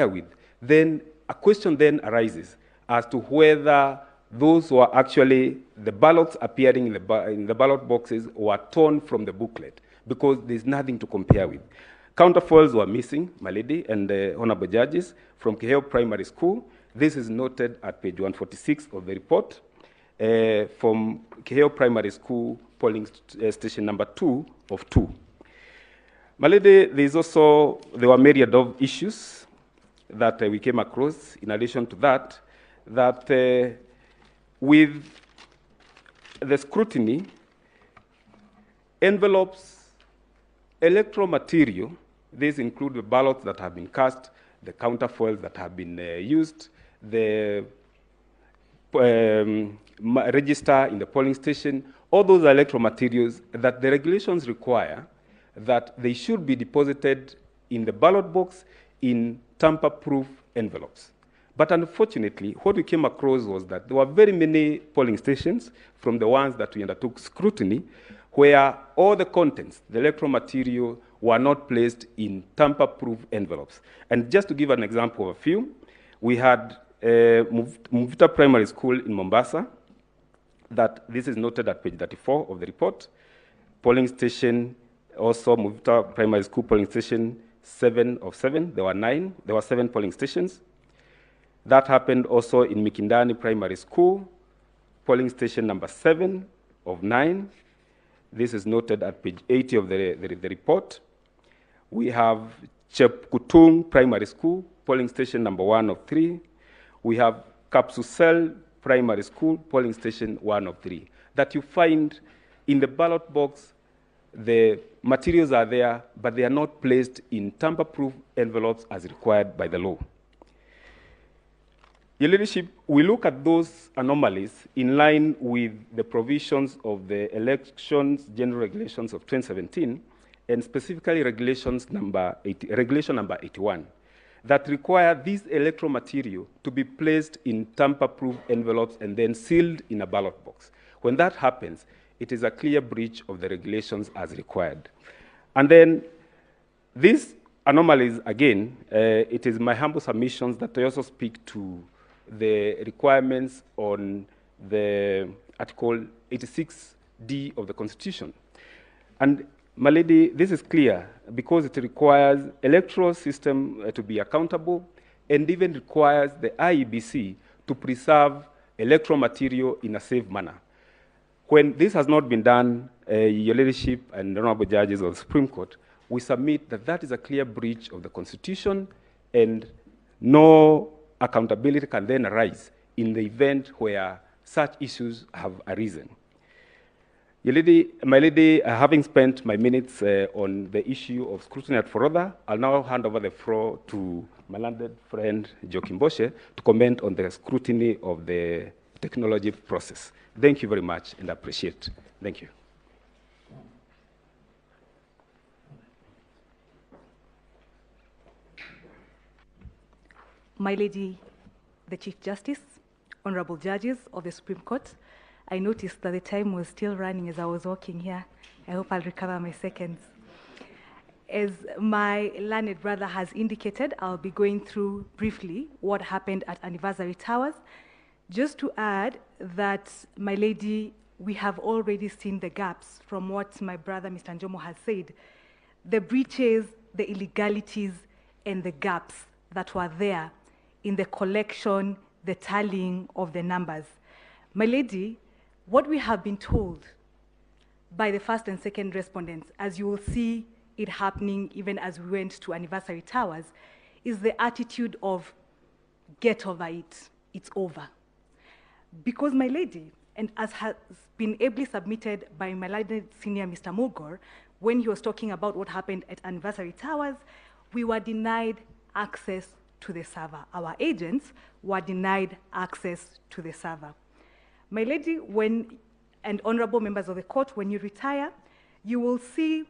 with, then a question then arises as to whether those who are actually the ballots appearing in the ballot boxes were torn from the booklet, because there's nothing to compare with. Counterfoils were missing, my lady and honorable judges, from Keheo Primary School. This is noted at page 146 of the report. From Keheo Primary School, polling station number 2 of 2. My lady, there were myriad of issues that we came across. In addition to that, with the scrutiny, envelopes, electoral material, these include the ballots that have been cast, the counterfoils that have been used, the register in the polling station, all those electoral materials that the regulations require that they should be deposited in the ballot box in tamper-proof envelopes. But unfortunately, what we came across was that there were very many polling stations from the ones that we undertook scrutiny where all the contents, the electoral material, were not placed in tamper-proof envelopes. And just to give an example of a few, we had Mutembei Primary School in Mombasa, that this is noted at page 34 of the report. Polling station, also Mutembei Primary School polling station 7 of 7, there were 7 polling stations. That happened also in Mikindani Primary School, polling station number 7 of 9. This is noted at page 80 of the report. We have Chepkutung Primary School, polling station number 1 of 3. We have Kapsusel Primary School, polling station 1 of 3. That you find in the ballot box, the materials are there, but they are not placed in tamper-proof envelopes as required by the law. Your Leadership, we look at those anomalies in line with the provisions of the Elections General Regulations of 2017, and specifically regulation number 81, that require this electoral material to be placed in tamper-proof envelopes and then sealed in a ballot box. When that happens, it is a clear breach of the regulations as required. And then these anomalies, again, it is my humble submissions that I also speak to the requirements on the Article 86D of the Constitution. And my lady, this is clear because it requires electoral system to be accountable and even requires the Iebc to preserve electoral material in a safe manner. When this has not been done, Your Leadership and honorable judges of the Supreme Court, we submit that that is a clear breach of the Constitution and no accountability can then arise in the event where such issues have arisen. My lady, having spent my minutes on the issue of scrutiny at Forodha, I'll now hand over the floor to my learned friend, Joachim Bosche, to comment on the scrutiny of the technology process. Thank you very much and I appreciate it. Thank you. My Lady, the Chief Justice, honorable judges of the Supreme Court, I noticed that the time was still running as I was walking here. I hope I'll recover my seconds. As my learned brother has indicated, I'll be going through briefly what happened at Anniversary Towers. Just to add that, my lady, we have already seen the gaps from what my brother, Mr. Njomo, has said. The breaches, the illegalities, and the gaps that were there in the collection, the tallying of the numbers. My lady, what we have been told by the first and second respondents, as you will see it happening even as we went to Anniversary Towers, is the attitude of get over it, it's over. Because, my lady, and as has been ably submitted by my learned senior Mr. Mogor, when he was talking about what happened at Anniversary Towers, we were denied access to the server. Our agents were denied access to the server. My lady, and honorable members of the court, when you retire, you will see